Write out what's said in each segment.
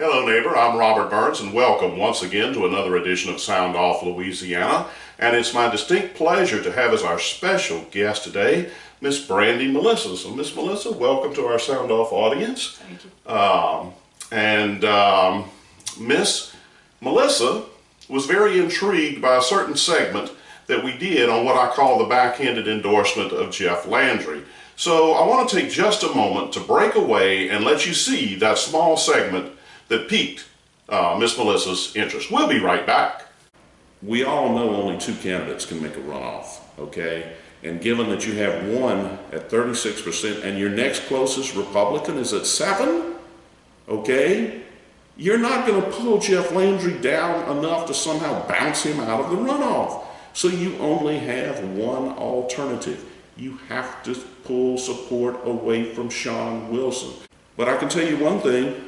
Hello neighbor, I'm Robert Burns and welcome once again to another edition of Sound Off Louisiana. And it's my distinct pleasure to have as our special guest today, Miss Brandi Melissa. So Miss Melissa, welcome to our Sound Off audience. Thank you. Miss Melissa was very intrigued by a certain segment that we did on what I call the backhanded endorsement of Jeff Landry. So I want to take just a moment to break away and let you see that small segment that piqued Miss Melissa's interest. We'll be right back. We all know only two candidates can make a runoff, okay? And given that you have one at 36% and your next closest Republican is at 7%, okay? You're not going to pull Jeff Landry down enough to somehow bounce him out of the runoff. So you only have one alternative. You have to pull support away from Shawn Wilson. But I can tell you one thing.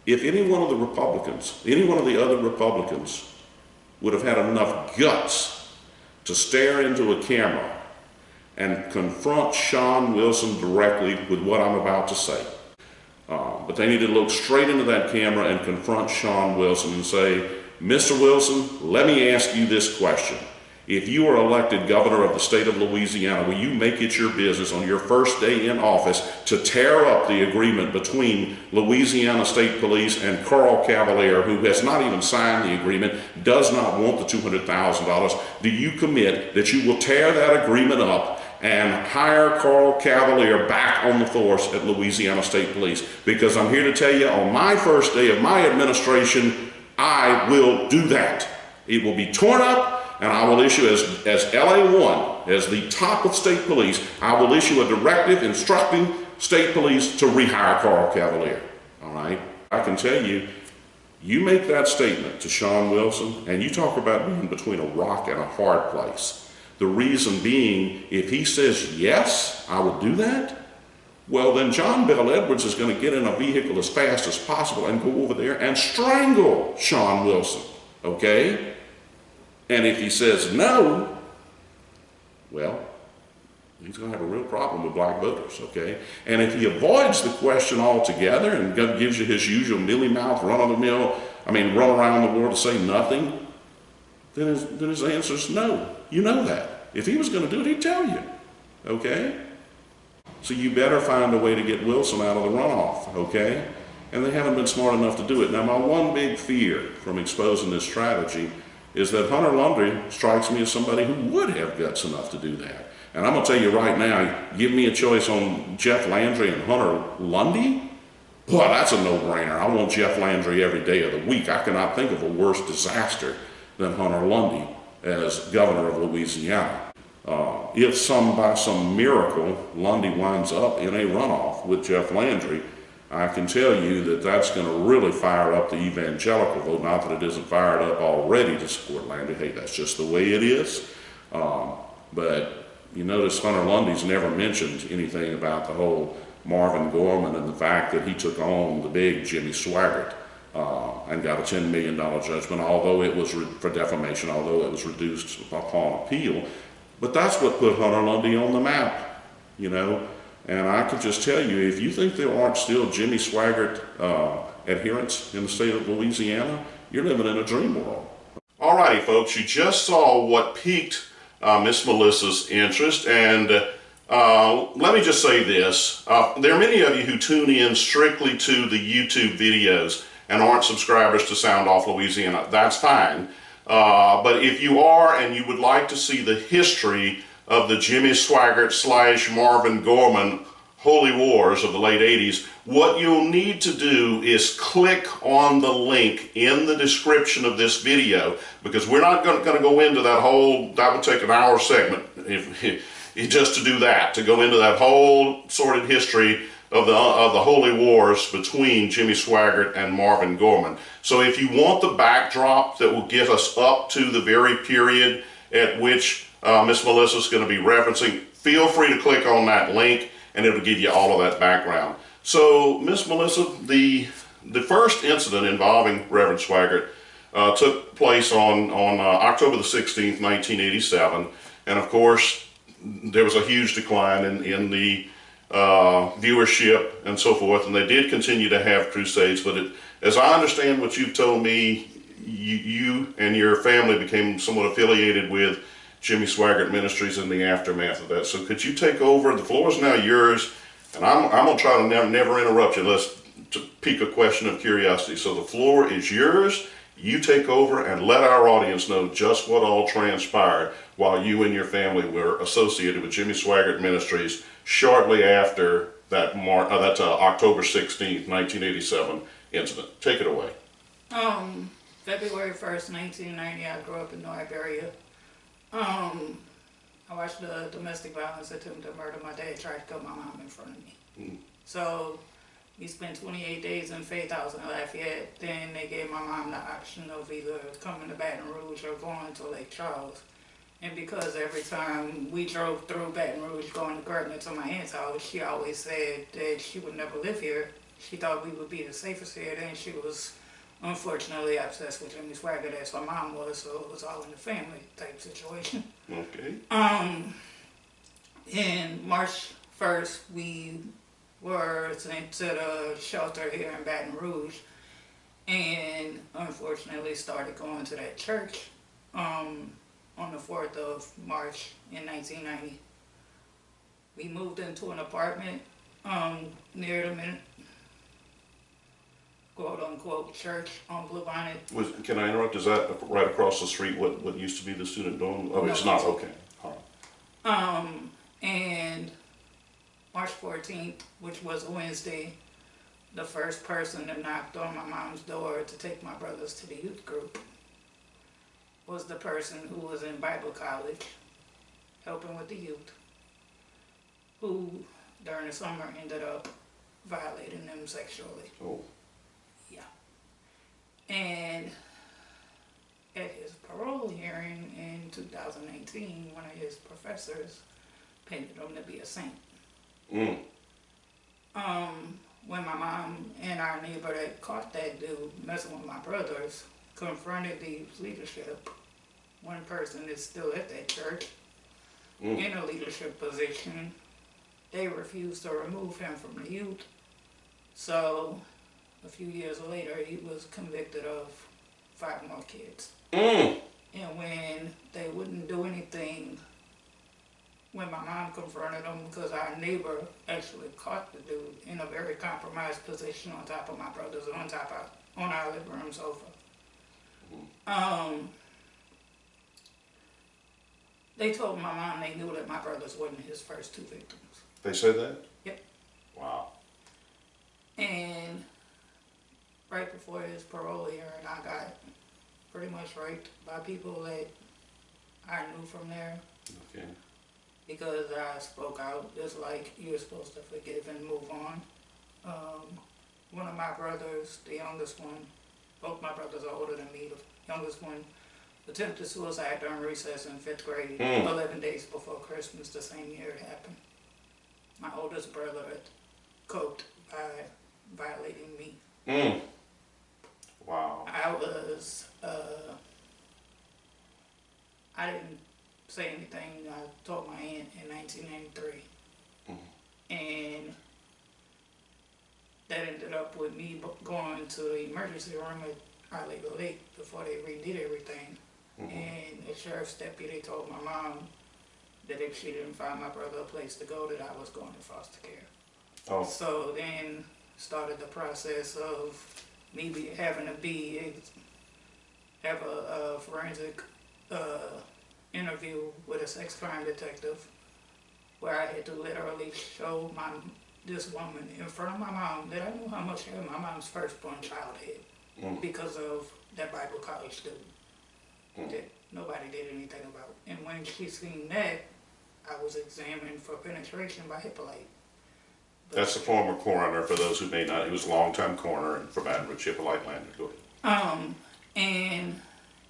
If any one of the Republicans, any one of the other Republicans would have had enough guts to stare into a camera and confront Shawn Wilson directly with what I'm about to say. But they need to look straight into that camera and confront Shawn Wilson and say, Mr. Wilson, let me ask you this question. If you are elected governor of the state of Louisiana, will you make it your business on your first day in office to tear up the agreement between Louisiana State Police and Carl Cavalier, who has not even signed the agreement, does not want the $200,000? Do you commit that you will tear that agreement up and hire Carl Cavalier back on the force at Louisiana State Police? Because I'm here to tell you, on my first day of my administration, I will do that. It will be torn up, and I will issue, as LA1, as the top of state police, I will issue a directive instructing state police to rehire Carl Cavalier. All right? I can tell you, you make that statement to Shawn Wilson, and you talk about being between a rock and a hard place. The reason being, if he says, yes, I will do that, well, then John Bell Edwards is going to get in a vehicle as fast as possible and go over there and strangle Shawn Wilson. Okay? And if he says no, well, he's going to have a real problem with black voters, okay? And if he avoids the question altogether and gives you his usual mealy-mouth, run-of-the-mill, run around the world to say nothing, then his answer is no. You know that. If he was going to do it, he'd tell you, okay? So you better find a way to get Wilson out of the runoff, okay? And they haven't been smart enough to do it. Now, my one big fear from exposing this strategy is that Hunter Lundy strikes me as somebody who would have guts enough to do that. And I'm going to tell you right now, give me a choice on Jeff Landry and Hunter Lundy? Boy, that's a no-brainer. I want Jeff Landry every day of the week. I cannot think of a worse disaster than Hunter Lundy as governor of Louisiana. If by some miracle Lundy winds up in a runoff with Jeff Landry, I can tell you that that's going to really fire up the evangelical vote. Not that it isn't fired up already to support Landry. Hey, that's just the way it is. But you notice Hunter Lundy's never mentioned anything about the whole Marvin Gorman and the fact that he took on the big Jimmy Swaggart and got a $10 million judgment, although it was for defamation, although it was reduced upon appeal. But that's what put Hunter Lundy on the map, you know. And I could just tell you, if you think there aren't still Jimmy Swaggart adherents in the state of Louisiana, you're living in a dream world. All righty, folks, you just saw what piqued Miss Melissa's interest. And let me just say this. There are many of you who tune in strictly to the YouTube videos and aren't subscribers to Sound Off Louisiana. That's fine. But if you are and you would like to see the history of the Jimmy Swaggart / Marvin Gorman holy wars of the late 80s, what you'll need to do is click on the link in the description of this video, because we're not going to go into that whole, that would take an hour segment just to do that, to go into that whole sordid history of the holy wars between Jimmy Swaggart and Marvin Gorman. So if you want the backdrop that will get us up to the very period at which Miss Melissa is going to be referencing, feel free to click on that link and it'll give you all of that background. So Miss Melissa, the first incident involving Reverend Swaggart took place on October the 16th, 1987. And of course, there was a huge decline in the viewership and so forth, and they did continue to have crusades. But as I understand what you've told me, you and your family became somewhat affiliated with Jimmy Swaggart Ministries in the aftermath of that. So could you take over? The floor is now yours, and I'm going to try to never interrupt you unless to pique a question of curiosity. So the floor is yours. You take over and let our audience know just what all transpired while you and your family were associated with Jimmy Swaggart Ministries shortly after that October 16th, 1987 incident. Take it away. February 1st, 1990, I grew up in Liberia. I watched a domestic violence attempt to murder. My dad tried to kill my mom in front of me. So we spent 28 days in Faith House in Lafayette. Then they gave my mom the option of either coming to Baton Rouge or going to Lake Charles. And because every time we drove through Baton Rouge going to Gardner to my aunt's house, she always said that she would never live here. She thought we would be the safest here. Then she was unfortunately obsessed with Jimmy Swaggart, as my mom was, so it was all in the family type situation. Okay. In March 1st, we were sent to the shelter here in Baton Rouge, and unfortunately started going to that church on the 4th of March in 1990. We moved into an apartment near the quote-unquote church on Bluebonnet. Can I interrupt? Is that right across the street what used to be the student dorm? Oh, no, it's not? Okay. All right. And March 14th, which was a Wednesday, the first person that knocked on my mom's door to take my brothers to the youth group was the person who was in Bible college helping with the youth, who during the summer ended up violating them sexually. Oh. Yeah. And at his parole hearing in 2018, one of his professors painted him to be a saint. When my mom and our neighbor that caught that dude messing with my brothers confronted the leadership, one person is still at that church in a leadership position. They refused to remove him from the youth. So a few years later, he was convicted of 5 more kids. And when they wouldn't do anything, when my mom confronted him, because our neighbor actually caught the dude in a very compromised position on top of my brothers and on our living room sofa. They told my mom they knew that my brothers wasn't his first 2 victims. They said that? Yep. Wow. And right before his parole hearing, I got pretty much raped by people that I knew from there. Okay. Because I spoke out, just like you're supposed to forgive and move on. One of my brothers, the youngest one, both my brothers are older than me, the youngest one attempted suicide during recess in 5th grade, 11 days before Christmas the same year it happened. My oldest brother coped by violating me. Wow. I didn't say anything. I told my aunt in 1993. And that ended up with me going to the emergency room at Our Lady Lake before they redid everything. And the sheriff's deputy told my mom that if she didn't find my brother a place to go, that I was going to foster care. Oh. So then started the process of me having to have a forensic interview with a sex crime detective, where I had to literally show this woman in front of my mom that I knew how much my mom's firstborn child had because of that Bible college student that nobody did anything about. And when she seen that, I was examined for penetration by Hippolyte. That's the former coroner, for those who may not. He was a longtime coroner for Baton Rouge, Hippolyte Lander. Go ahead. And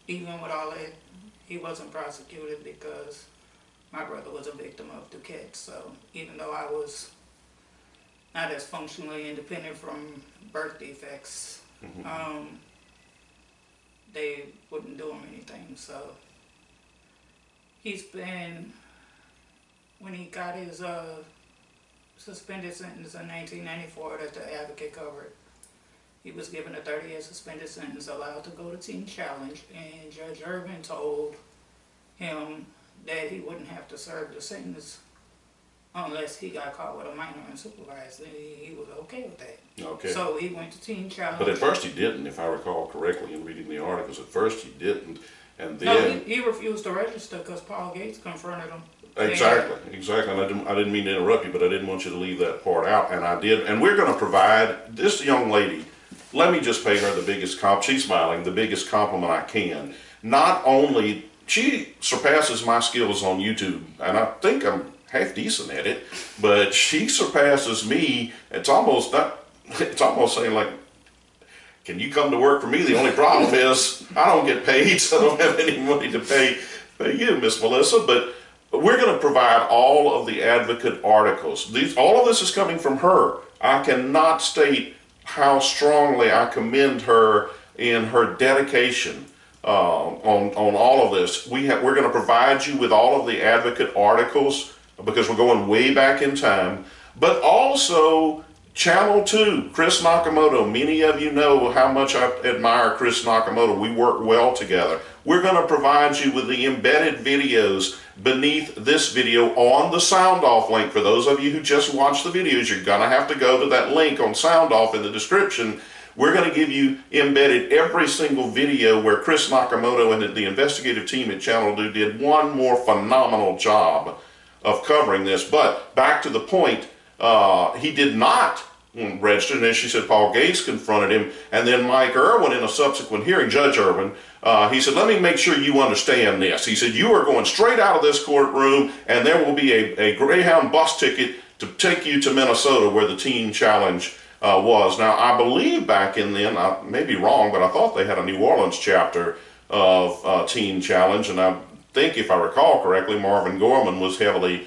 even with all that, he wasn't prosecuted because my brother was a victim of Duquette. So even though I was not as functionally independent from birth defects, they wouldn't do him anything. So he's been, when he got his suspended sentence in 1994 that the advocate covered. He was given a 30-year suspended sentence, allowed to go to Teen Challenge, and Judge Irvin told him that he wouldn't have to serve the sentence unless he got caught with a minor unsupervised. And he was okay with that. Okay. So he went to Teen Challenge. But at first he didn't, if I recall correctly in reading the articles. At first he didn't, and then... No, he refused to register because Paul Gates confronted him. Exactly. And I didn't mean to interrupt you, but I didn't want you to leave that part out, and I did. And we're going to provide this young lady, let me just pay her the biggest she's smiling, the biggest compliment I can. Not only, she surpasses my skills on YouTube, and I think I'm half decent at it, but she surpasses me. It's almost saying like, can you come to work for me? The only problem is I don't get paid, so I don't have any money to pay you, Miss Melissa. But we're going to provide all of the advocate articles. All of this is coming from her. I cannot state how strongly I commend her in her dedication on all of this. We're going to provide you with all of the advocate articles because we're going way back in time, but also Channel 2, Chris Nakamoto. Many of you know how much I admire Chris Nakamoto. We work well together. We're going to provide you with the embedded videos beneath this video on the Sound Off link. For those of you who just watched the videos, you're going to have to go to that link on Sound Off in the description. We're going to give you embedded every single video where Chris Nakamoto and the investigative team at Channel 2 did one more phenomenal job of covering this. But back to the point, he did not register, and as she said, Paul Gates confronted him, and then Mike Irwin in a subsequent hearing, Judge Irwin, he said, let me make sure you understand this. He said, you are going straight out of this courtroom, and there will be a Greyhound bus ticket to take you to Minnesota where the Teen Challenge was. Now, I believe back in then, I may be wrong, but I thought they had a New Orleans chapter of Teen Challenge, and I think, if I recall correctly, Marvin Gorman was heavily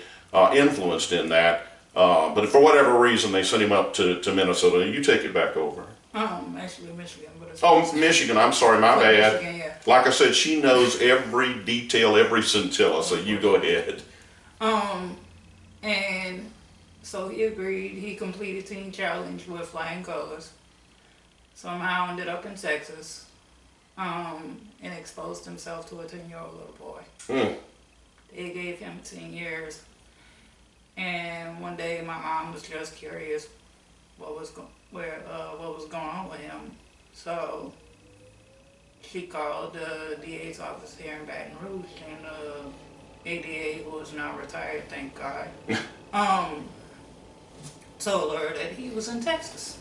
influenced in that. But for whatever reason, they sent him up to Minnesota. You take it back over. Actually, Michigan. Michigan. I'm sorry, my bad. Michigan, yeah. Like I said, she knows every detail, every scintilla, so you go ahead. And so he agreed. He completed Teen Challenge with flying colors. Somehow ended up in Texas. And exposed himself to a 10-year-old little boy. They gave him 10 years. And one day my mom was just curious what was going on with him. So she called the DA's office here in Baton Rouge, and the ADA, who is now retired, thank God, told her that he was in Texas.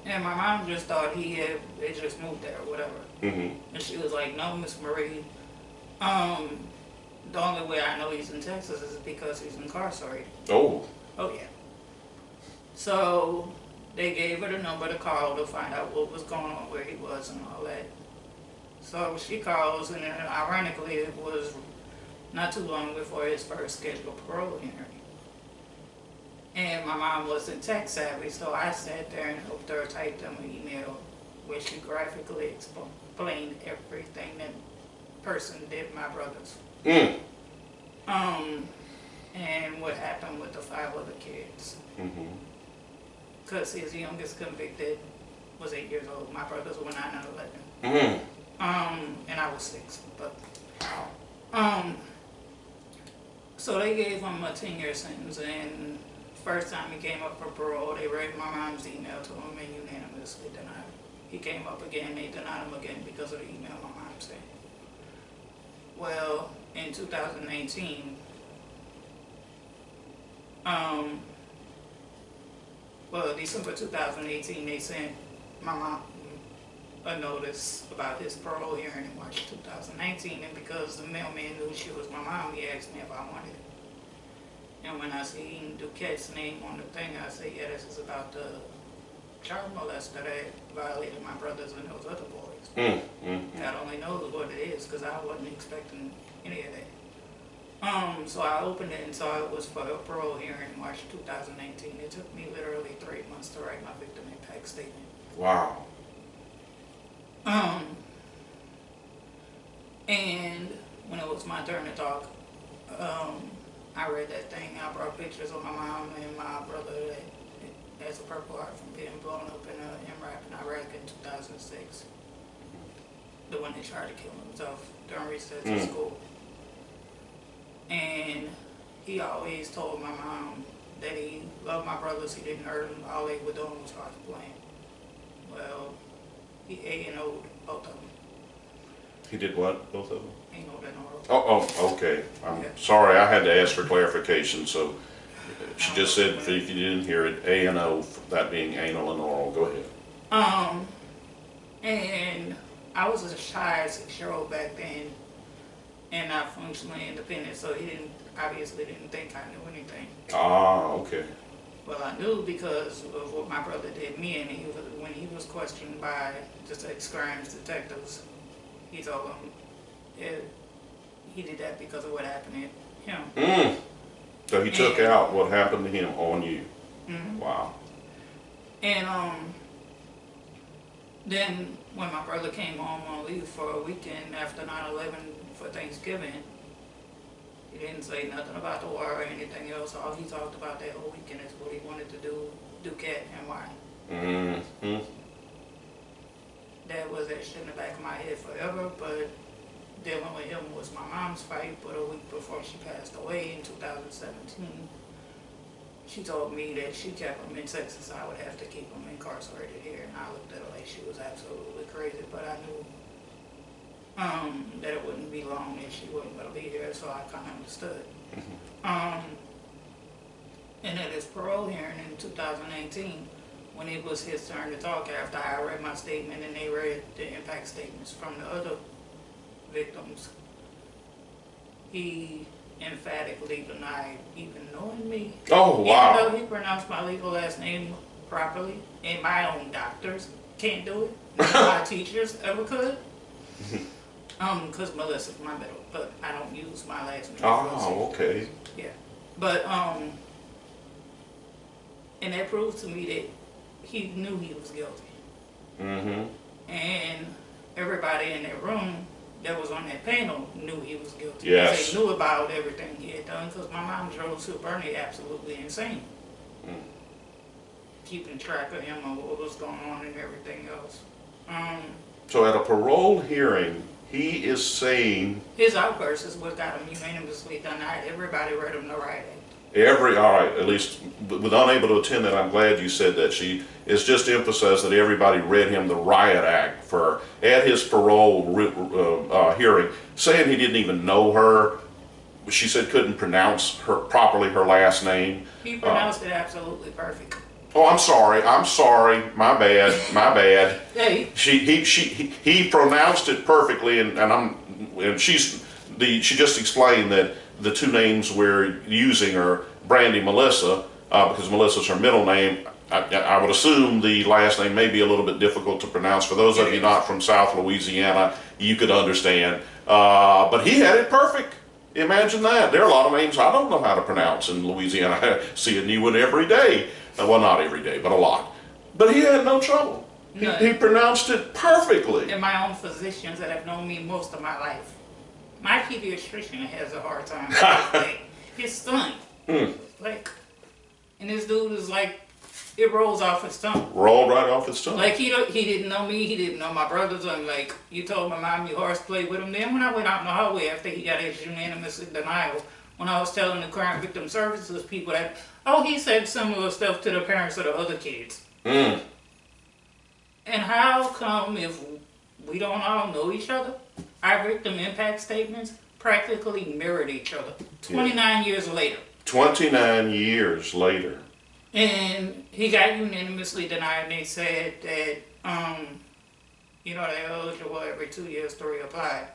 And my mom just thought they just moved there or whatever. And she was like, no, Miss Marie, the only way I know he's in Texas is because he's incarcerated. Oh yeah. So they gave her the number to call to find out what was going on, where he was and all that. So she calls, and then ironically it was not too long before his first scheduled parole hearing. And my mom wasn't tech savvy, so I sat there and helped her type them an email where she graphically explained everything that person did my brothers. And what happened with the 5 other kids. Because his youngest convicted was 8 years old. My brothers were 9 and 11. And I was 6. But so they gave him a 10-year sentence, and first time he came up for parole, they read my mom's email to him and unanimously denied him. He came up again, they denied him again because of the email my mom sent. Well, in 2018, December 2018, they sent my mom a notice about his parole hearing in March 2019, and because the mailman knew she was my mom, he asked me if I wanted it. And when I seen Duquette's name on the thing, I said, yeah, this is about the child molester that violated my brothers and those other boys. God only knows what it is, because I wasn't expecting any of that. So I opened it and saw it was for a parole hearing in March 2018. It took me literally 3 months to write my victim impact statement. Wow. And when it was my turn to talk, I read that thing. I brought pictures of my mom and my brother that has a Purple Heart from being blown up in Iraq in Iraq in 2006. The one that tried to kill himself during recess at school. And he always told my mom that he loved my brothers, he didn't hurt them, all they were doing was hard to blame. Well, he A&O'd both of them. He did what, both of them? A&O'd and oral. Oh, okay. I'm sorry, I had to ask for clarification, so she just said, if you didn't hear it, A&O, that being anal and oral. Go ahead. And I was a shy 6-year-old back then, and not functionally independent, so he obviously didn't think I knew anything. Ah, okay. Well, I knew because of what my brother did me, and when he was questioned by the sex crimes detectives, he told them he did that because of what happened to him. So he took out what happened to him on you. Wow. And then when my brother came home on leave for a weekend after 9/11 for Thanksgiving, he didn't say nothing about the war or anything else. All he talked about that whole weekend is what he wanted to do cat and why. That was that shit in the back of my head forever, but dealing with him was my mom's fight. But a week before she passed away in 2017, she told me that she kept him in Texas, so I would have to keep him incarcerated here. And I looked at her like she was absolutely crazy, but I knew that it wouldn't be long and she wasn't going to be here, so I kind of understood. And at his parole hearing in 2018, when it was his turn to talk after I read my statement and they read the impact statements from the other victims, he emphatically denied even knowing me. Oh, wow. Even though he pronounced my legal last name properly, and my own doctors can't do it, none of my teachers ever could. Because Melissa's my middle, but I don't use my last name. Oh, okay. Yeah. But, and that proves to me that he knew he was guilty. And everybody in that room that was on that panel knew he was guilty. Yes. They knew about everything he had done, because my mom drove to Bernie absolutely insane. Keeping track of him and what was going on and everything else. So at a parole hearing, he is saying... His outburst is what got him unanimously denied. Everybody read him the riot act. All right, at least with unable to attend that, I'm glad you said that. She is just emphasized that everybody read him the riot act at his parole hearing, saying he didn't even know her. She said couldn't pronounce properly her last name. He pronounced it absolutely perfect. Oh, I'm sorry, my bad. Hey. He pronounced it perfectly, and she just explained that the two names we're using are Brandi Melissa, because Melissa's her middle name. I would assume the last name may be a little bit difficult to pronounce. For those of you not from South Louisiana, you could understand. But he had it perfect. Imagine that. There are a lot of names I don't know how to pronounce in Louisiana. I see a new one every day. Well, not every day, but a lot. But he had no trouble. He pronounced it perfectly. And my own physicians that have known me most of my life. My pediatrician has a hard time with it. His son. Like, and this dude is like, it rolls off his tongue. Rolled right off his tongue. Like, he didn't know me, he didn't know my brothers, and like, you told my mom you horseplay with him. Then when I went out in the hallway after he got his unanimous denial, when I was telling the crime victim services people that, oh, he said similar stuff to the parents of the other kids. And how come if we don't all know each other, our victim impact statements practically mirrored each other 29 years later. 29 years later. And he got unanimously denied, and they said that, they're eligible every 2 years to reapply.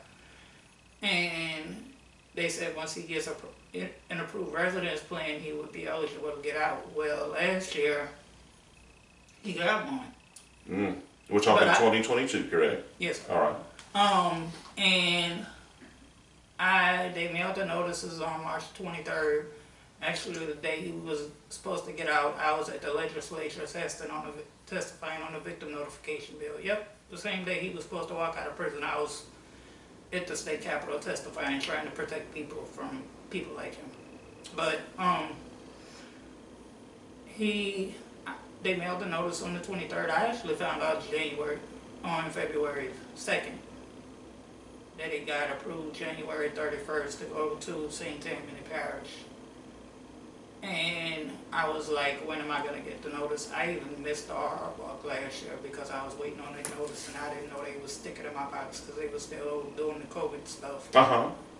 And they said once he gets an approved residence plan, he would be eligible to get out. Well, last year, he got one. We're talking 2022, correct? Yes. All right. And they mailed the notices on March 23rd. Actually, the day he was supposed to get out, I was at the legislature testifying on the victim notification bill. Yep, the same day he was supposed to walk out of prison, I was at the state capitol testifying, trying to protect people from people like him. But they mailed the notice on the 23rd. I actually found out on February 2nd that it got approved January 31st to go to St. Tammany Parish. And I was like, when am I going to get the notice? I even missed the hard walk last year because I was waiting on the notice and I didn't know they would stick it in my box because they were still doing the COVID stuff.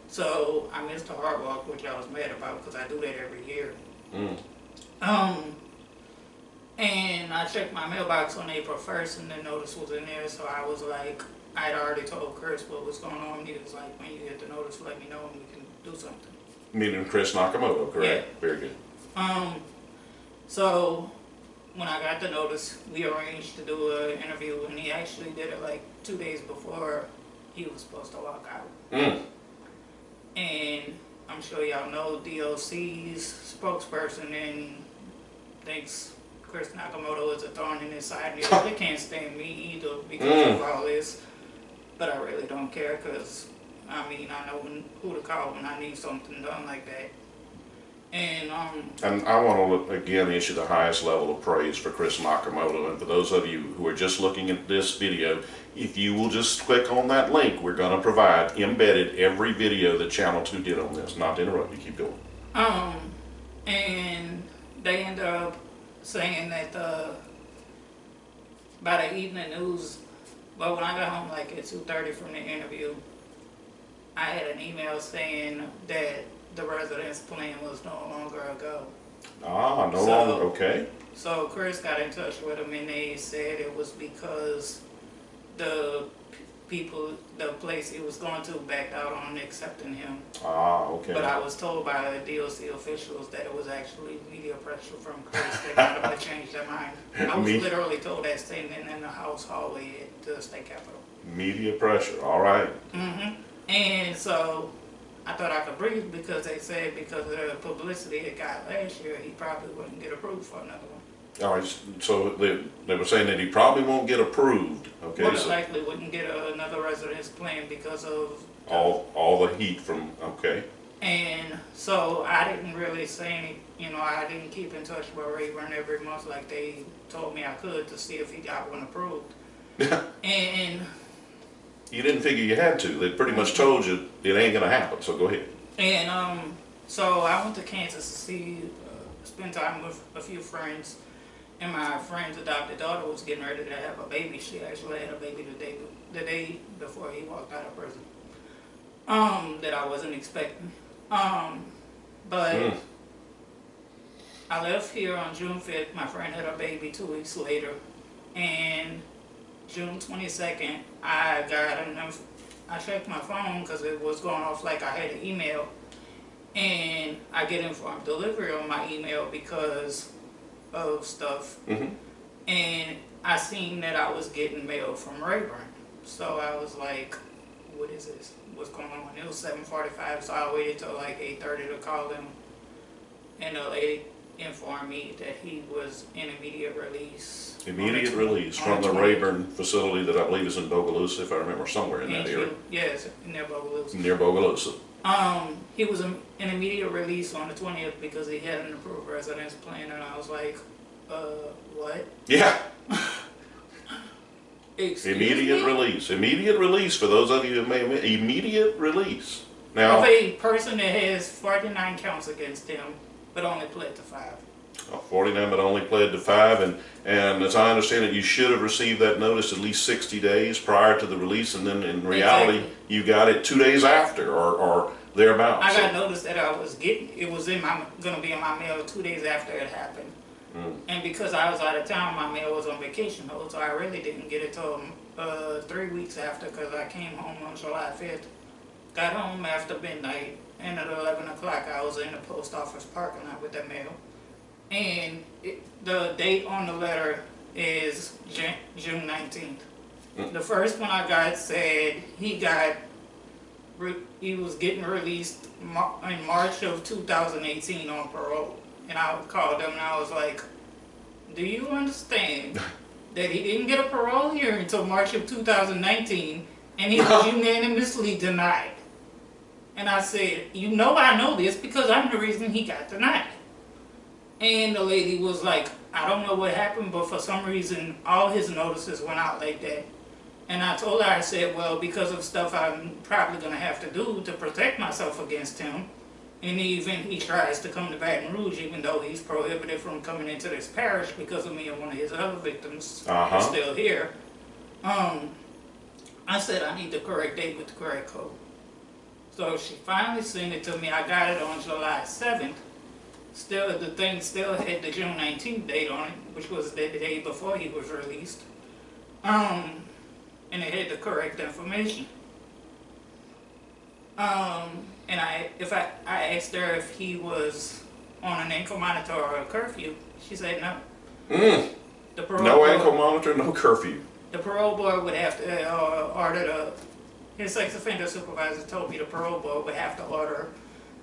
So I missed the hard walk, which I was mad about because I do that every year. And I checked my mailbox on April 1st and the notice was in there, so I was like, I'd already told Chris what was going on. He was like, when you get the notice, let me know and we can do something. Meaning Chris Nakamoto, correct? Yeah. Very good. So when I got the notice, we arranged to do an interview, and he actually did it like 2 days before he was supposed to walk out. And I'm sure y'all know DOC's spokesperson and thinks Chris Nakamoto is a thorn in his side. He really can't stand me either because of all this. But I really don't care because, I mean, I know who to call when I need something done like that. And I want to again issue the highest level of praise for Chris Nakamoto, and for those of you who are just looking at this video, if you will just click on that link, we're going to provide embedded every video that Channel 2 did on this. Not to interrupt you, keep going. And they ended up saying that by the evening news, well, when I got home like at 2:30 from the interview, I had an email saying that the residence plan was no longer a go. No longer, okay. So Chris got in touch with them and they said it was because the place he was going to backed out on accepting him. Okay. But I was told by the DOC officials that it was actually media pressure from Chris that got them to change their mind. I was literally told that standing in the House hallway at the state capitol. Media pressure, all right. And so I thought I could breathe because they said because of the publicity it got last year, he probably wouldn't get approved for another one. All right, so they were saying that he probably won't get approved. Okay, most likely wouldn't get another residence plan because of all the heat from, okay. And so I didn't really say any, I didn't keep in touch with Rayburn every month like they told me I could to see if he got one approved. And you didn't figure you had to. They pretty much told you it ain't gonna happen. So go ahead. And so I went to Kansas to spend time with a few friends. And my friend's adopted daughter was getting ready to have a baby. She actually had a baby the day before he walked out of prison. That I wasn't expecting. But I left here on June 5th. My friend had a baby 2 weeks later. And June 22nd, I checked my phone because it was going off like I had an email. And I get informed delivery on my email because of stuff. And I seen that I was getting mail from Rayburn. So I was like, what is this? What's going on? It was 7:45, so I waited till like 8:30 to call them. And the lady informed me that he was in immediate release. Immediate release from the Rayburn facility that I believe is in Bogalusa, if I remember, somewhere in that area. Yes, near Bogalusa. Near Bogalusa. He was in immediate release on the 20th because he had an approved residence plan, and I was like, what? Yeah. Immediate release. Immediate release for those of you who may immediate release. Now, of a person that has 49 counts against him, but only pled to 5. 49, but only pled to 5, and as I understand it, you should have received that notice at least 60 days prior to the release, and then in reality, you got it 2 days after, or thereabouts. I got notice that it was going to be in my mail 2 days after it happened. And because I was out of town, my mail was on vacation hold, so I really didn't get it till 3 weeks after because I came home on July 5th. Got home after midnight, and at 11 o'clock I was in the post office parking lot with the mail. And the date on the letter is June 19th. The first one I got said he was getting released in March of 2018 on parole. And I called them and I was like, do you understand that he didn't get a parole hearing until March of 2019 and he was unanimously denied? And I said, you know I know this because I'm the reason he got denied. And the lady was like, I don't know what happened, but for some reason, all his notices went out like that. And I told her, I said, well, because of stuff I'm probably going to have to do to protect myself against him, in the event he tries to come to Baton Rouge, even though he's prohibited from coming into this parish because of me and one of his other victims are still here. I said I need the correct date with the correct code. So she finally sent it to me. I got it on July 7th. Still, the thing still had the June 19th date on it, which was the day before he was released. And it had the correct information. And I asked her if he was on an ankle monitor or a curfew. She said no. No ankle monitor, no curfew. The parole board would have to order his sex offender supervisor told me the parole board would have to order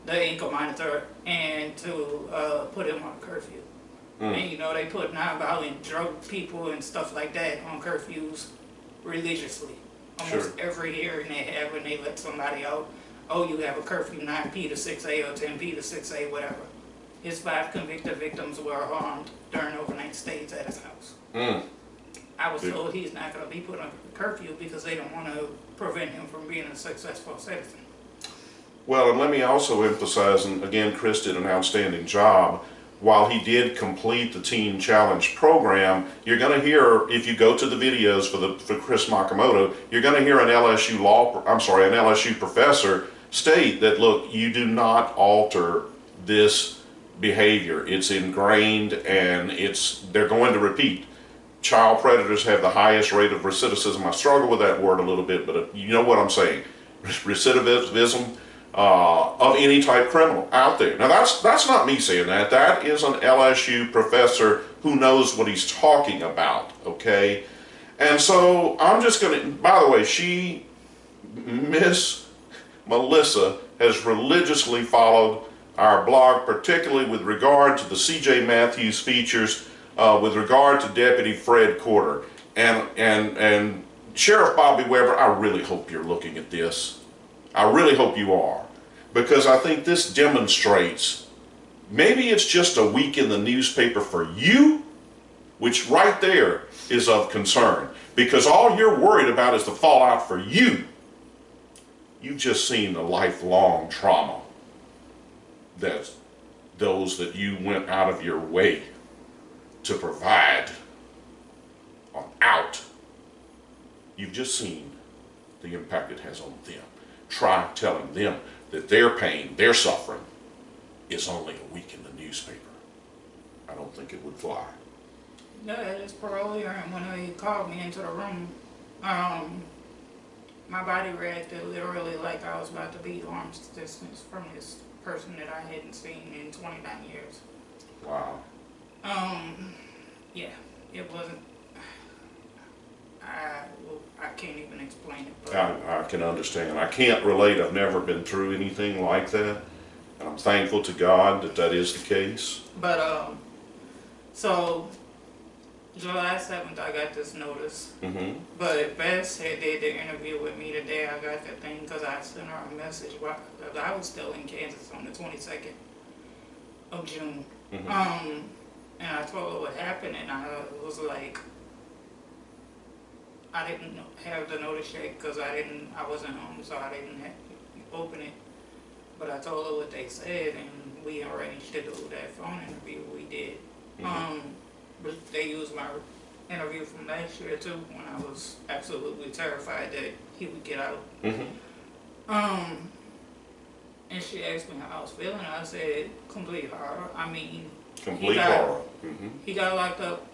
the ankle monitor and to put him on curfew. And you know, they put nonviolent drug people and stuff like that on curfews religiously. Almost every hearing they have when they let somebody out, oh, you have a curfew 9p to 6a or 10p to 6a, whatever. His 5 convicted victims were harmed during overnight stays at his house. I was told he's not going to be put on curfew because they don't want to prevent him from being a successful citizen. Well, and let me also emphasize, and again, Chris did an outstanding job. While he did complete the Teen Challenge program, you're going to hear, if you go to the videos for Chris Makamoto, you're going to hear an LSU professor state that, look, you do not alter this behavior. It's ingrained, and they're going to repeat. Child predators have the highest rate of recidivism. I struggle with that word a little bit, but you know what I'm saying. Recidivism of any type criminal out there. Now that's not me saying that. That is an LSU professor who knows what he's talking about, okay? And so I'm just going to, by the way, Miss Melissa has religiously followed our blog, particularly with regard to the C.J. Matthews features, with regard to Deputy Fred Corder. And Sheriff Bobby Weber, I really hope you're looking at this. I really hope you are. Because I think this demonstrates, maybe it's just a week in the newspaper for you, which right there is of concern. Because all you're worried about is the fallout for you. You've just seen the lifelong trauma that those that you went out of your way to provide are out. You've just seen the impact it has on them. Try telling them that their pain, their suffering, is only a week in the newspaper. I don't think it would fly. No, his parole hearing, when he called me into the room, my body reacted literally like I was about to be arm's distance from this person that I hadn't seen in 29 years. Wow. Yeah, it wasn't, I can't even explain it. But I can understand. I can't relate. I've never been through anything like that. And I'm thankful to God that that is the case. But, so, July 7th, I got this notice. But Bess had did the interview with me today. I got that thing because I sent her a message. I was still in Kansas on the 22nd of June. And I told her what happened, and I was like, I didn't have the notice yet because I wasn't home, so I didn't have to open it. But I told her what they said, and we arranged to do that phone interview. We did. But they used my interview from last year too, when I was absolutely terrified that he would get out. And she asked me how I was feeling. I said, complete horror. I mean, complete horror. He got locked up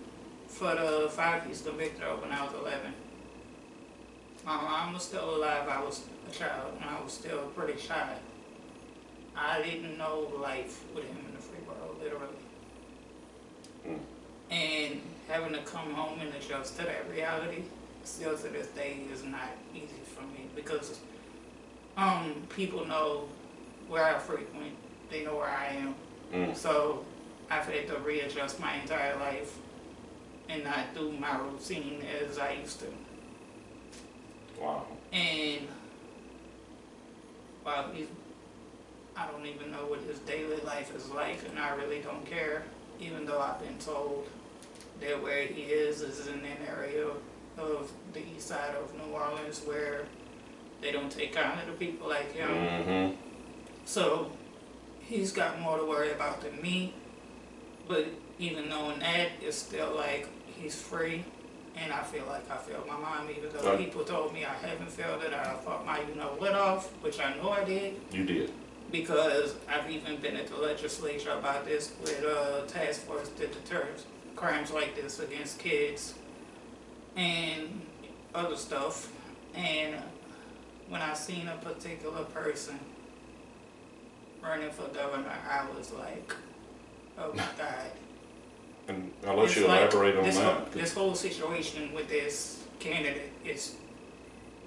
for the 5 he's convicted of when I was 11. My mom was still alive. I was a child, and I was still pretty shy. I didn't know life with him in the free world, literally. And having to come home and adjust to that reality, still to this day, is not easy for me because people know where I frequent. They know where I am. So I've had to readjust my entire life and not do my routine as I used to. Wow. And while he's I don't even know what his daily life is like, and I really don't care, even though I've been told that where he is in an area of the east side of New Orleans where they don't take kind of the people like him. Mm-hmm. So he's got more to worry about than me. But even knowing that, it's still like he's free. And I feel like I failed my mom, even though people told me I haven't failed it. I fought my what off, which I know I did. You did. Because I've even been at the legislature about this with a task force that deters crimes like this against kids and other stuff. And when I seen a particular person running for governor, I was like, oh my God. And I'll let you elaborate on that. This whole situation with this candidate is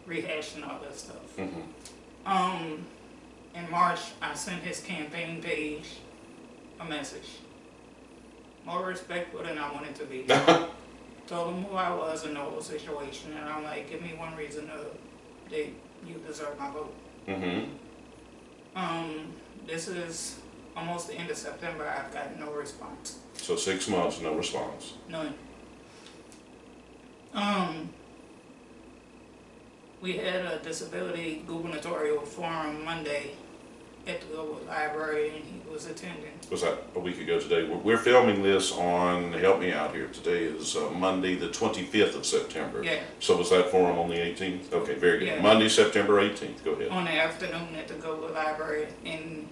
rehashing all that stuff. Mm-hmm. In March, I sent his campaign page a message. More respectful than I wanted to be. Told him who I was in the whole situation, and I'm like, give me one reason that you deserve my vote. Mm-hmm. This is almost the end of September. I've got no response. So 6 months, no response. None. We had a disability gubernatorial forum Monday at the local library, and he was attending. Was that a week ago today? We're filming this on, help me out here, today is Monday the 25th of September. Yeah. So was that forum on the 18th? Okay, very good. Yeah. Monday, September 18th. Go ahead. On the afternoon at the Global Library, and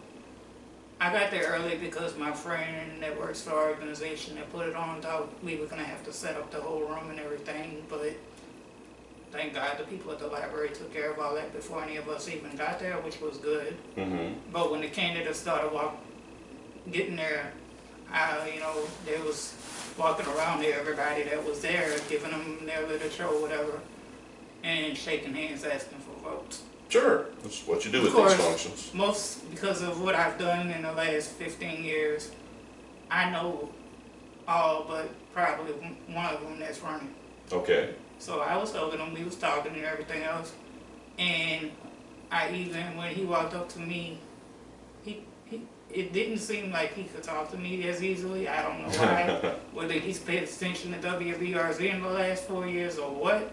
I got there early because my friend that works for our organization that put it on thought we were going to have to set up the whole room and everything, but thank God the people at the library took care of all that before any of us even got there, which was good. Mm-hmm. But when the candidates started getting there, they was walking around to everybody that was there, giving them their literature or whatever, and shaking hands, asking for votes. Sure, that's what you do with Of these course, functions. most because of what I've done in the last 15 years, I know all but probably one of them that's running. Okay. So I was helping him, we was talking and everything else. And I even, when he walked up to me, it didn't seem like he could talk to me as easily. I don't know why. Whether he's paid attention to WBRZ in the last 4 years or what.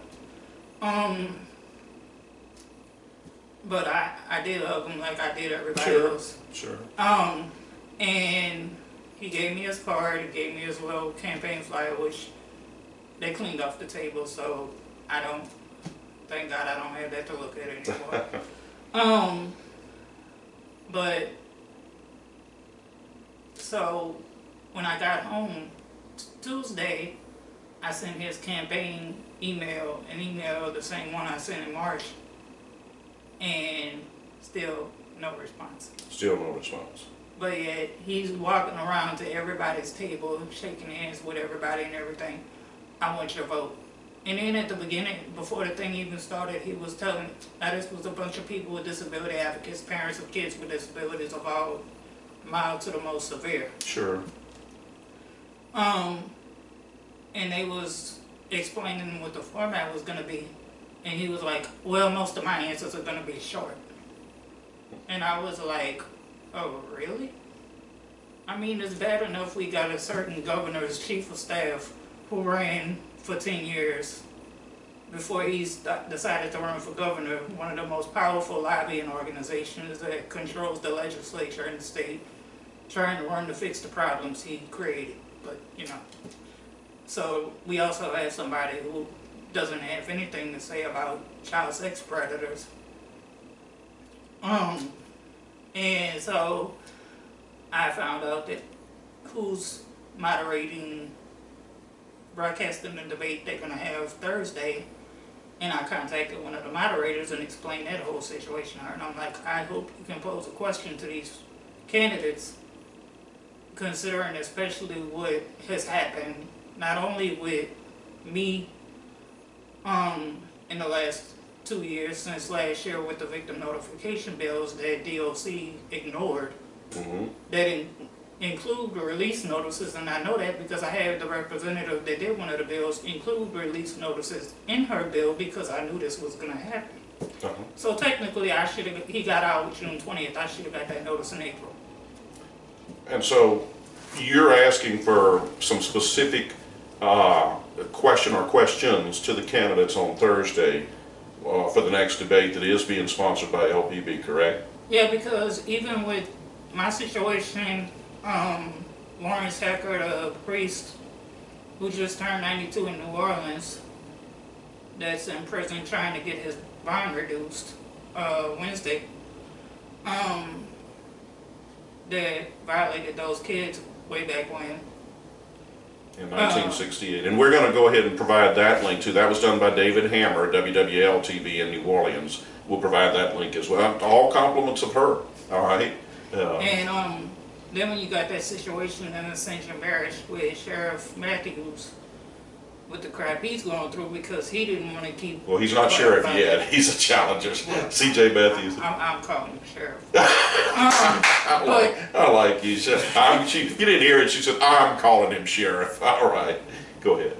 But I did hug him like I did everybody else. Sure. And he gave me his card, he gave me his little campaign flyer, which they cleaned off the table, so thank God I don't have that to look at anymore. But, so, when I got home, Tuesday, I sent his campaign an email, the same one I sent in March, and still no response. Still no response. But yet, he's walking around to everybody's table, shaking hands with everybody and everything. I want your vote. And then at the beginning, before the thing even started, he was telling, this was a bunch of people with disability advocates, parents of kids with disabilities of all mild to the most severe. Sure. And they was explaining what the format was going to be. And he was like, well, most of my answers are going to be short. And I was like, oh, really? I mean, it's bad enough we got a certain governor's chief of staff who ran for 10 years before he decided to run for governor, one of the most powerful lobbying organizations that controls the legislature in the state, trying to run to fix the problems he created. But, So we also have somebody who doesn't have anything to say about child sex predators. And so I found out that who's broadcasting the debate they're going to have Thursday, and I contacted one of the moderators and explained that whole situation to her, and I'm like, I hope you can pose a question to these candidates, considering especially what has happened, not only with me in the last 2 years since last year with the victim notification bills that DOC ignored, that include the release notices, and I know that because I had the representative that did one of the bills include release notices in her bill because I knew this was going to happen. So technically, he got out June 20th. I should have got that notice in April. And so you're asking for some specific question or questions to the candidates on Thursday for the next debate that is being sponsored by LPB, correct? Yeah, because even with my situation, Lawrence Hecker, the priest who just turned 92 in New Orleans, that's in prison trying to get his bond reduced Wednesday, that violated those kids way back when. In 1968. And we're going to go ahead and provide that link too. That was done by David Hammer, WWL TV in New Orleans. We'll provide that link as well. All compliments of her. All right. And then when you got that situation in Ascension Parish with Sheriff Matthews, with the crap he's going through because he didn't want to keep. Well, he's not sheriff yet. He's a challenger. Well, C.J. Matthews. I'm calling him sheriff. I like you. You didn't hear it. She said, "I'm calling him sheriff." All right, go ahead.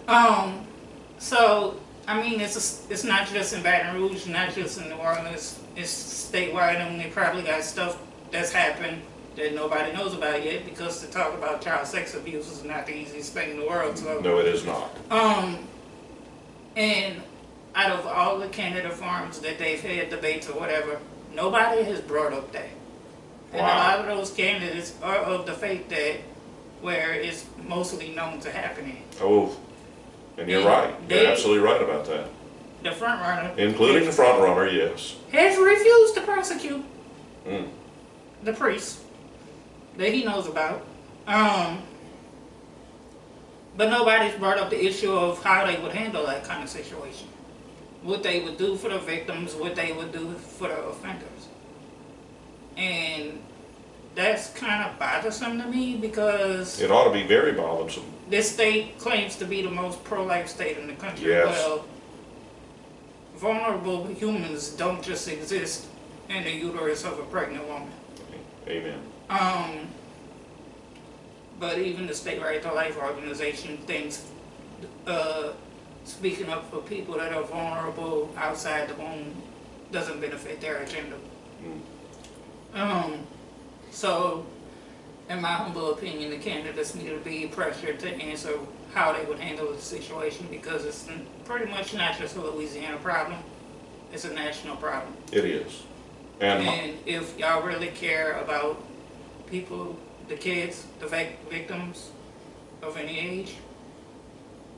So I mean, it's not just in Baton Rouge, not just in New Orleans. It's statewide, and they probably got stuff that's happened that nobody knows about yet, because to talk about child sex abuse is not the easiest thing in the world. So no, it is not. And out of all the candidate forums that they've had debates or whatever, nobody has brought up that. And a lot of those candidates are of the faith that where it's mostly known to happening. Oh, and you're right. You're absolutely right about that. The front runner, including the front runner, yes, has refused to prosecute the priest that he knows about. But nobody's brought up the issue of how they would handle that kind of situation. What they would do for the victims, what they would do for the offenders. And that's kind of bothersome to me, because it ought to be very bothersome. This state claims to be the most pro-life state in the country. Yes. Well, vulnerable humans don't just exist in the uterus of a pregnant woman. Amen. But even the State Right to Life organization thinks speaking up for people that are vulnerable outside the womb doesn't benefit their agenda. So, in my humble opinion, the candidates need to be pressured to answer how they would handle the situation, because it's pretty much not just a Louisiana problem, it's a national problem. It is. And if y'all really care about people, the kids, the victims of any age,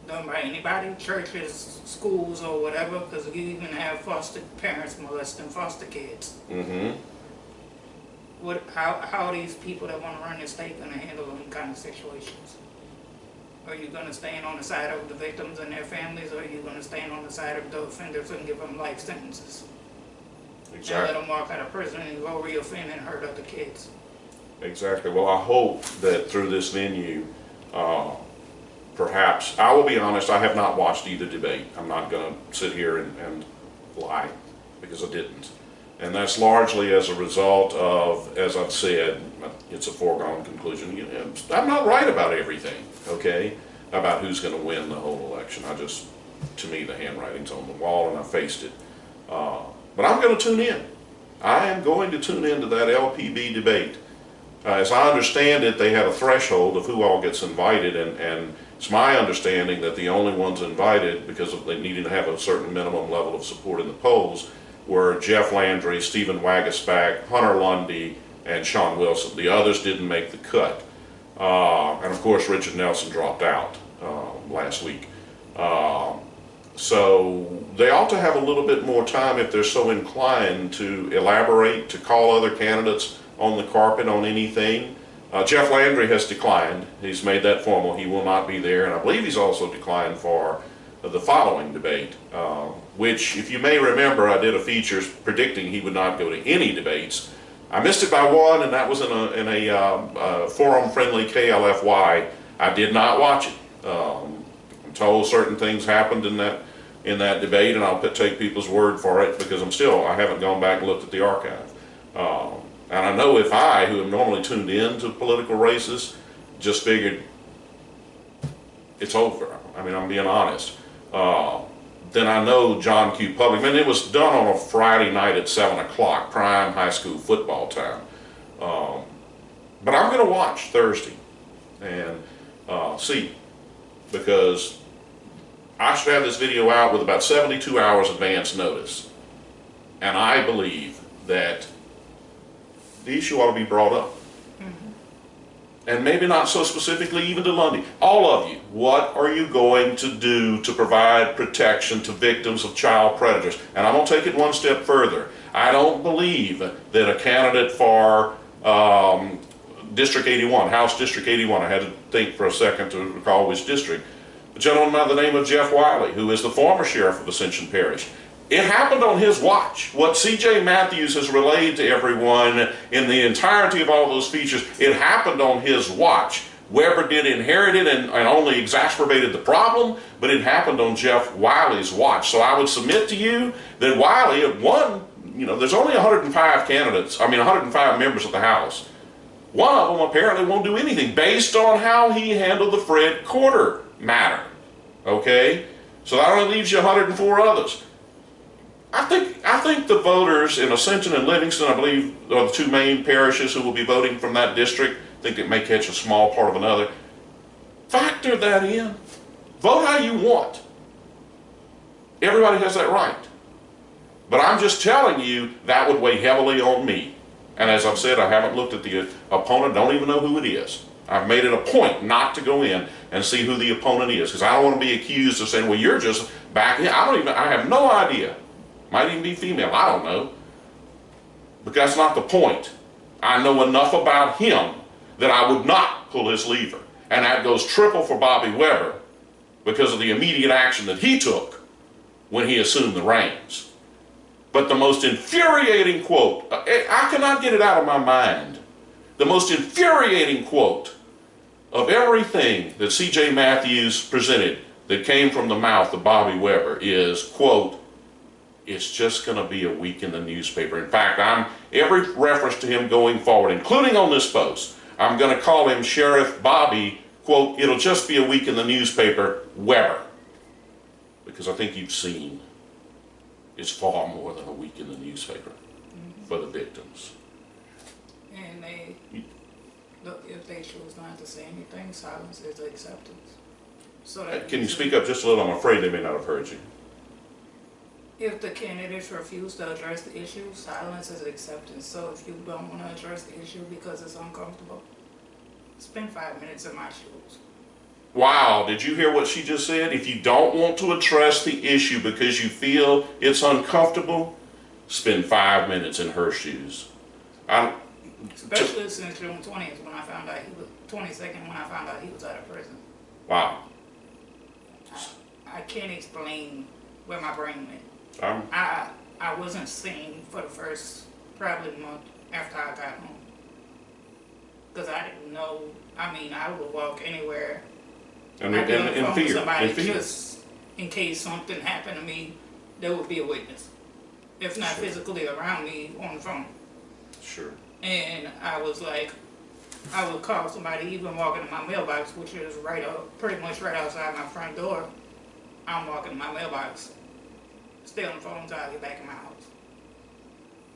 done by anybody, churches, schools, or whatever, because you even have foster parents molesting foster kids. How are these people that want to run the state going to handle them kind of situations? Are you going to stand on the side of the victims and their families, or are you going to stand on the side of the offenders and give them life sentences? Exactly. And let them walk out of prison and go reoffend and hurt other kids? Exactly. Well, I hope that through this venue, perhaps, I will be honest, I have not watched either debate. I'm not going to sit here and lie, because I didn't. And that's largely as a result of, as I've said, it's a foregone conclusion. I'm not right about everything, okay, about who's going to win the whole election. To me, the handwriting's on the wall, and I faced it. But I'm going to tune in. I am going to tune into that LPB debate. As I understand it, they have a threshold of who all gets invited, and it's my understanding that the only ones invited, because they needed to have a certain minimum level of support in the polls, were Jeff Landry, Stephen Wagaspack, Hunter Lundy, and Sean Wilson. The others didn't make the cut. And of course, Richard Nelson dropped out last week. So they ought to have a little bit more time, if they're so inclined, to elaborate, to call other candidates on the carpet on anything. Jeff Landry has declined. He's made that formal. He will not be there, and I believe he's also declined for the following debate, which, if you may remember, I did a feature predicting he would not go to any debates. I missed it by one, and that was in a forum-friendly KLFY. I did not watch it. I'm told certain things happened in that debate, and I'll take people's word for it, because I haven't gone back and looked at the archive. And I know if I, who am normally tuned in to political races, just figured it's over. I mean, I'm being honest. then I know John Q. Public. And it was done on a Friday night at 7 o'clock, prime high school football time. But I'm going to watch Thursday and see, because I should have this video out with about 72 hours advance notice. And I believe that the issue ought to be brought up. And maybe not so specifically even to Lundy. All of you, what are you going to do to provide protection to victims of child predators? And I'm going to take it one step further. I don't believe that a candidate for District 81, House District 81, I had to think for a second to recall which district, a gentleman by the name of Jeff Wiley, who is the former sheriff of Ascension Parish. It happened on his watch. What C.J. Matthews has relayed to everyone in the entirety of all those features, it happened on his watch. Weber did inherit it and only exacerbated the problem, but it happened on Jeff Wiley's watch. So I would submit to you that Wiley, there's only 105 candidates, 105 members of the House. One of them apparently won't do anything based on how he handled the Fred Corder matter. Okay? So that only leaves you 104 others. I think the voters in Ascension and Livingston, I believe, are the two main parishes who will be voting from that district. I think it may catch a small part of another. Factor that in. Vote how you want. Everybody has that right. But I'm just telling you that would weigh heavily on me. And as I've said, I haven't looked at the opponent, don't even know who it is. I've made it a point not to go in and see who the opponent is, because I don't want to be accused of saying, well, you're just back in. I have no idea. Might even be female, I don't know. But that's not the point. I know enough about him that I would not pull his lever. And that goes triple for Bobby Weber because of the immediate action that he took when he assumed the reins. But the most infuriating quote, I cannot get it out of my mind, the most infuriating quote of everything that C.J. Matthews presented that came from the mouth of Bobby Weber is, quote, it's just going to be a week in the newspaper. In fact, every reference to him going forward, including on this post, I'm going to call him Sheriff Bobby, quote, it'll just be a week in the newspaper, Weber. Because I think you've seen it's far more than a week in the newspaper for the victims. And if they choose not to say anything, silence is acceptance. So Can you speak up just a little? I'm afraid they may not have heard you. If the candidates refuse to address the issue, silence is acceptance. So if you don't want to address the issue because it's uncomfortable, spend 5 minutes in my shoes. Wow, did you hear what she just said? If you don't want to address the issue because you feel it's uncomfortable, spend 5 minutes in her shoes. Especially since June 20th when I found out 22nd when I found out he was out of prison. Wow. I can't explain where my brain went. I wasn't sane for the first probably month after I got home. Because I didn't know, I would walk anywhere. In fear. Somebody just in case something happened to me, there would be a witness. If not physically around me, on the phone. Sure. And I was like, I would call somebody even walking to my mailbox, which is pretty much right outside my front door. I'm walking to my mailbox. Stay on the phone until I get back in my house.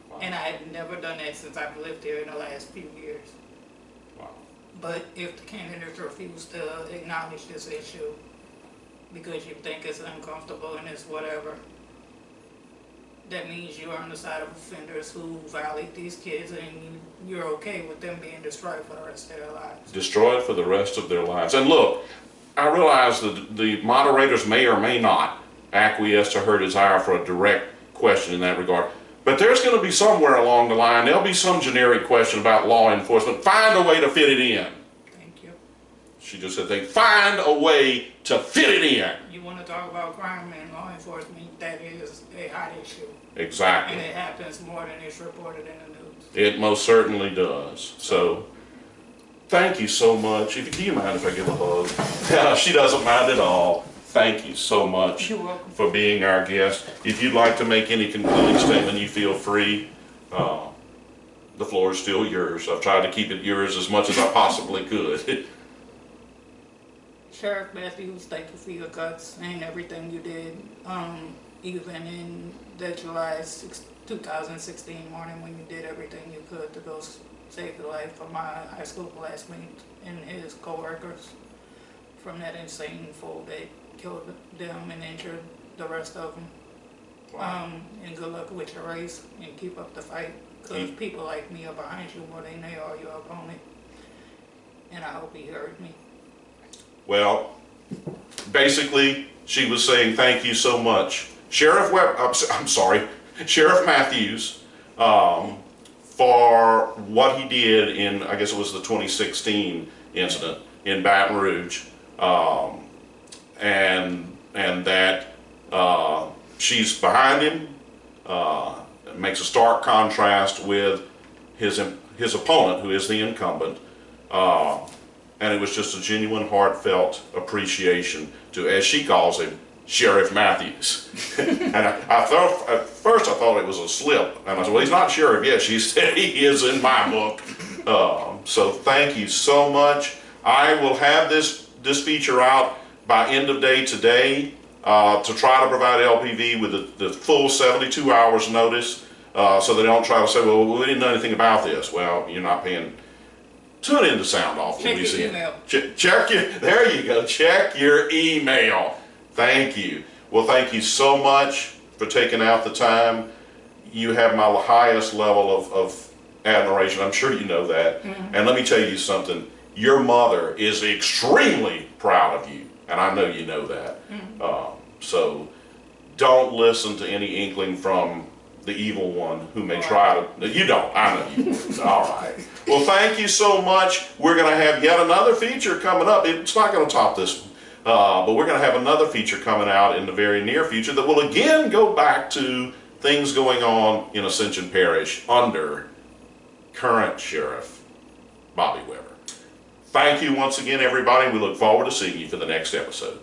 Wow. And I had never done that since I've lived here in the last few years. Wow. But if the candidates refuse to acknowledge this issue because you think it's uncomfortable and it's whatever, that means you're on the side of offenders who violate these kids and you're okay with them being destroyed for the rest of their lives. Destroyed for the rest of their lives. And look, I realize that the moderators may or may not acquiesce to her desire for a direct question in that regard. But there's going to be somewhere along the line, there'll be some generic question about law enforcement. Find a way to fit it in. Thank you. She just said, find a way to fit it in. You want to talk about crime and law enforcement, that is a hot issue. Exactly. And it happens more than it's reported in the news. It most certainly does. So, thank you so much. Do you mind if I give a hug? She doesn't mind at all. Thank you so much for being our guest. If you'd like to make any concluding statement, you feel free. The floor is still yours. I've tried to keep it yours as much as I possibly could. Sheriff Matthews, thank you for your guts and everything you did. Even in the July 2016 morning when you did everything you could to go save the life of my high school classmate and his co-workers from that insane fool that killed them and injured the rest of them. Wow. And good luck with your race and keep up the fight, because people like me are behind you more than they are your opponent. And I hope he heard me. Well, basically, she was saying thank you so much, Sheriff Sheriff Matthews, for what he did in, I guess it was the 2016 incident in Baton Rouge, and that she's behind him. It makes a stark contrast with his opponent, who is the incumbent. And it was just a genuine, heartfelt appreciation to, as she calls him, Sheriff Matthews. And I thought, at first I thought it was a slip. And I said, well, he's not sheriff yet. She said he is in my book. So thank you so much. I will have this feature out by end of day today to try to provide LPV with the full 72 hours notice, so they don't try to say, well, we didn't know anything about this. Well, you're not paying. Tune in to Sound Off Louisiana. Check your, there you go, check your email. Thank you. Well, thank you so much for taking out the time. You have my highest level of admiration. I'm sure you know that. Mm-hmm. And let me tell you something. Your mother is extremely proud of you, and I know you know that. Mm-hmm. So don't listen to any inkling from the evil one who may try to, you don't, I know you won't. All right. Well, thank you so much. We're going to have yet another feature coming up. It's not going to top this one, but we're going to have another feature coming out in the very near future that will again go back to things going on in Ascension Parish under current Sheriff Bobby Weber. Thank you once again, everybody. We look forward to seeing you for the next episode.